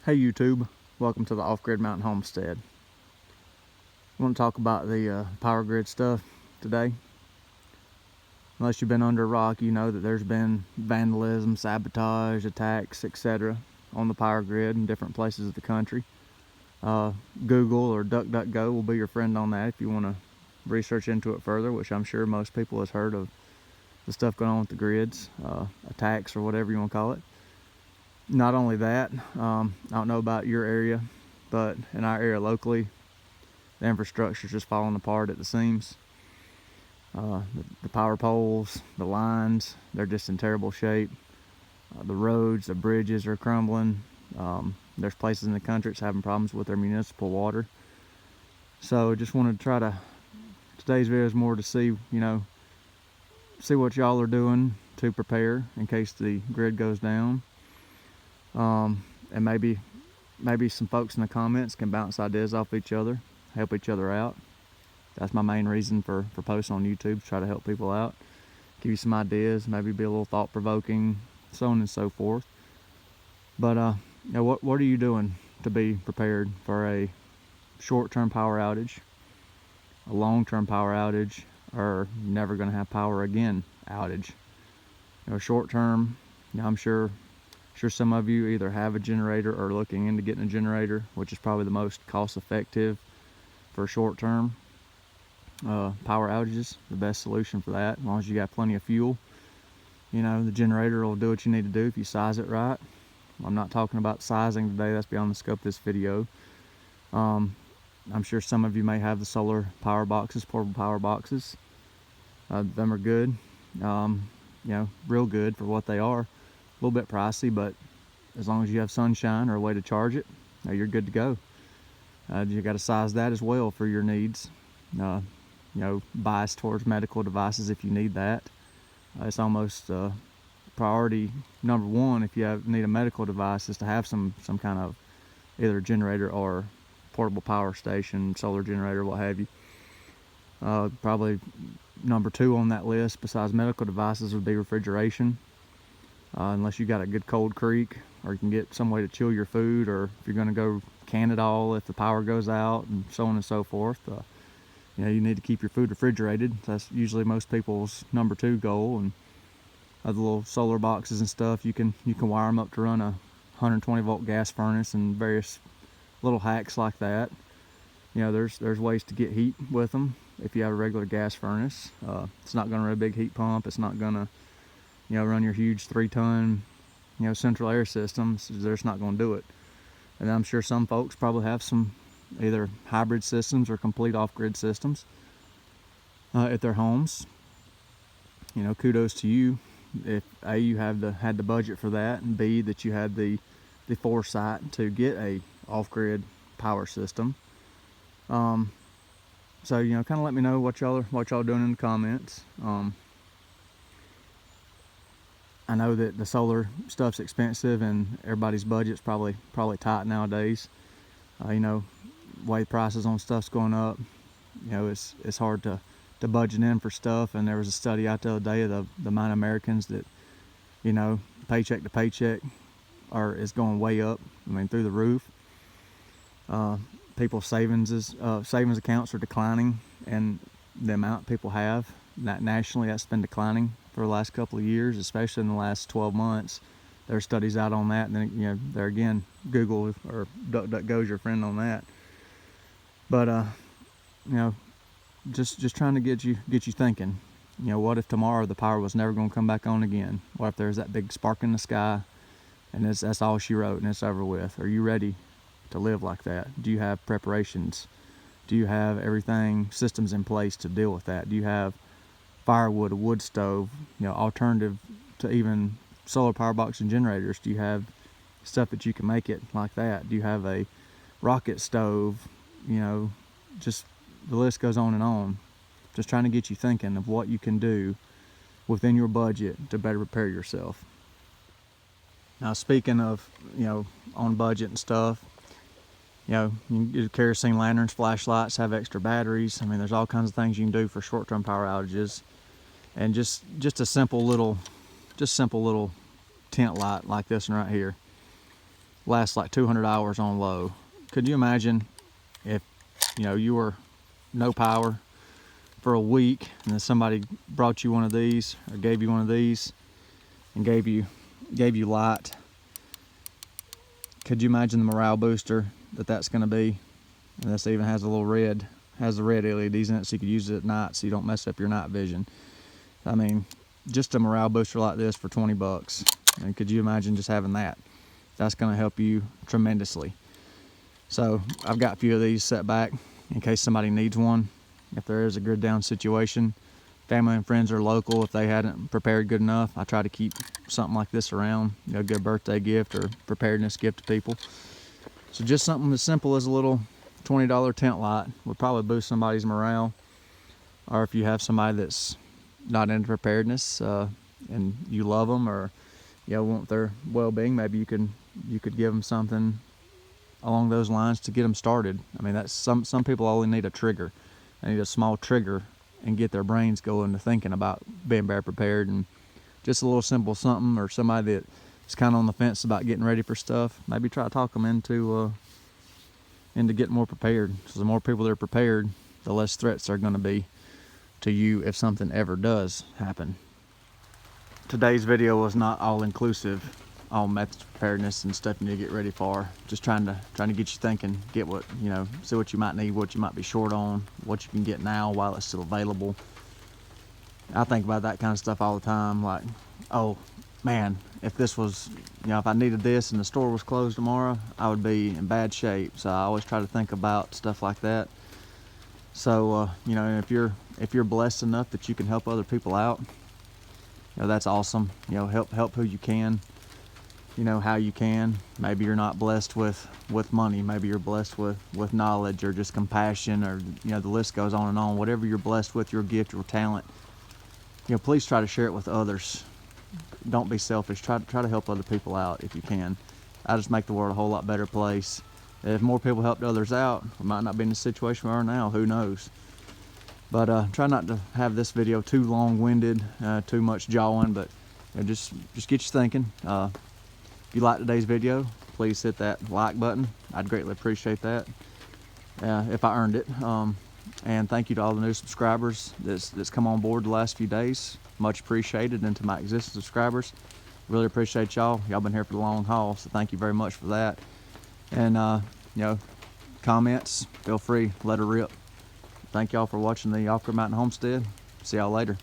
Hey YouTube, welcome to the Off-Grid Mountain Homestead. I want to talk about the power grid stuff today. Unless you've been under a rock, you know that there's been vandalism, sabotage, attacks, etc. on the power grid in different places of the country. Google or DuckDuckGo will be your friend on that if you want to research into it further, which I'm sure most people has heard of the stuff going on with the grids, attacks or whatever you want to call it. Not only that, I don't know about your area, but in our area locally, the infrastructure is just falling apart at the seams. The power poles, the lines, they're just in terrible shape. The roads, the bridges are crumbling. There's places in the country that's having problems with their municipal water. So just wanted to today's video is more to see what y'all are doing to prepare in case the grid goes down. And maybe some folks in the comments can bounce ideas off each other, help each other out. That's my main reason for posting on YouTube, to try to help people out, give you some ideas, maybe be a little thought-provoking, so on and so forth. But what are you doing to be prepared for a short-term power outage, a long-term power outage, or never going to have power again outage? Short-term, I'm sure some of you either have a generator or looking into getting a generator, which is probably the most cost-effective for short-term power outages. The best solution for that, as long as you got plenty of fuel. The generator will do what you need to do if you size it right. I'm not talking about sizing today, that's beyond the scope of this video. I'm sure some of you may have the solar power boxes, portable power boxes. Them are good, real good for what they are. A little bit pricey, but as long as you have sunshine or a way to charge it, you're good to go. You got to size that as well for your needs. Bias towards medical devices if you need that. It's almost priority number one if you need a medical device, is to have some kind of either generator or portable power station, solar generator, what have you. Probably number two on that list besides medical devices would be refrigeration. Unless you got a good cold creek, or you can get some way to chill your food, or if you're going to go can it all if the power goes out, and so on and so forth. You need to keep your food refrigerated. That's usually most people's number two goal. And the little solar boxes and stuff, you can wire them up to run a 120 volt gas furnace and various little hacks like that. There's ways to get heat with them if you have a regular gas furnace. It's not going to run a big heat pump. It's not going to run your huge 3-ton, central air systems. They're just not going to do it. And I'm sure some folks probably have some either hybrid systems or complete off-grid systems at their homes. Kudos to you if A, you had the budget for that, and B, that you had the foresight to get a off-grid power system. So kind of let me know what y'all doing in the comments. I know that the solar stuff's expensive and everybody's budget's probably tight nowadays. Way prices on stuff's going up. It's hard to budget in for stuff. And there was a study out the other day of the amount of Americans that, paycheck to paycheck is going way up. Through the roof. People's savings accounts are declining, and the amount people have nationally, that's been declining for the last couple of years, especially in the last 12 months. There's studies out on that, and then there again, Google or DuckDuckGo's your friend on that. But just trying to get you thinking. What if tomorrow the power was never going to come back on again? What if there's that big spark in the sky, and that's all she wrote, and it's over with? Are you ready to live like that? Do you have preparations? Do you have everything, systems in place to deal with that? Do you have firewood, a wood stove, alternative to even solar power box and generators? Do you have stuff that you can make it like that? Do you have a rocket stove? Just the list goes on and on. Just trying to get you thinking of what you can do within your budget to better prepare yourself. Now, speaking of, on budget and stuff, you can do kerosene lanterns, flashlights, have extra batteries. There's all kinds of things you can do for short-term power outages. And just a simple little tent light like this one right here. lasts like 200 hours on low. Could you imagine if, you know, you were no power for a week and then somebody brought you one of these or gave you one of these and gave you light? Could you imagine the morale booster that's going to be? And this even has a little red, has the red LEDs in it, so you could use it at night so you don't mess up your night vision. I mean, just a morale booster like this for 20 bucks. And could you imagine just having that? That's going to help you tremendously. So I've got a few of these set back in case somebody needs one. If there is a grid down situation, family and friends are local. If they hadn't prepared good enough, I try to keep something like this around, you know, a good birthday gift or preparedness gift to people. So just something as simple as a little $20 tent light would probably boost somebody's morale. Or if you have somebody that's not into preparedness and you love them, or you know, want their well-being, maybe you could give them something along those lines to get them started. I mean, that's some people only need a trigger. They need a small trigger and get their brains going to thinking about being better prepared. And just a little simple something, or somebody that is kind of on the fence about getting ready for stuff, maybe try to talk them into getting more prepared. So the more people that are prepared, the less threats there are going to be to you if something ever does happen. Today's video was not all inclusive on methods of preparedness and stuff you need to get ready for. Just trying to get you thinking, get what, you know, see what you might need, what you might be short on, what you can get now while it's still available. I think about that kind of stuff all the time, like, oh man, if this was, you know, if I needed this and the store was closed tomorrow, I would be in bad shape. So I always try to think about stuff like that. So you know, if you're blessed enough that you can help other people out, you know, that's awesome. You know, help who you can, you know, how you can. Maybe you're not blessed with money, maybe you're blessed with knowledge or just compassion, or, you know, the list goes on and on. Whatever you're blessed with, your gift, your talent, you know, please try to share it with others. Don't be selfish. Try to help other people out if you can. I just make the world a whole lot better place. If more people helped others out, we might not be in the situation we are now. Who knows? But try not to have this video too long-winded, too much jawing, but you know, just get you thinking. If you like today's video, please hit that like button. I'd greatly appreciate that if I earned it. And thank you to all the new subscribers that's come on board the last few days. Much appreciated. And to my existing subscribers, really appreciate y'all. Y'all been here for the long haul, so thank you very much for that. And you know, comments, feel free, let her rip. Thank y'all for watching the Off-Grid Mountain Homestead. See y'all later.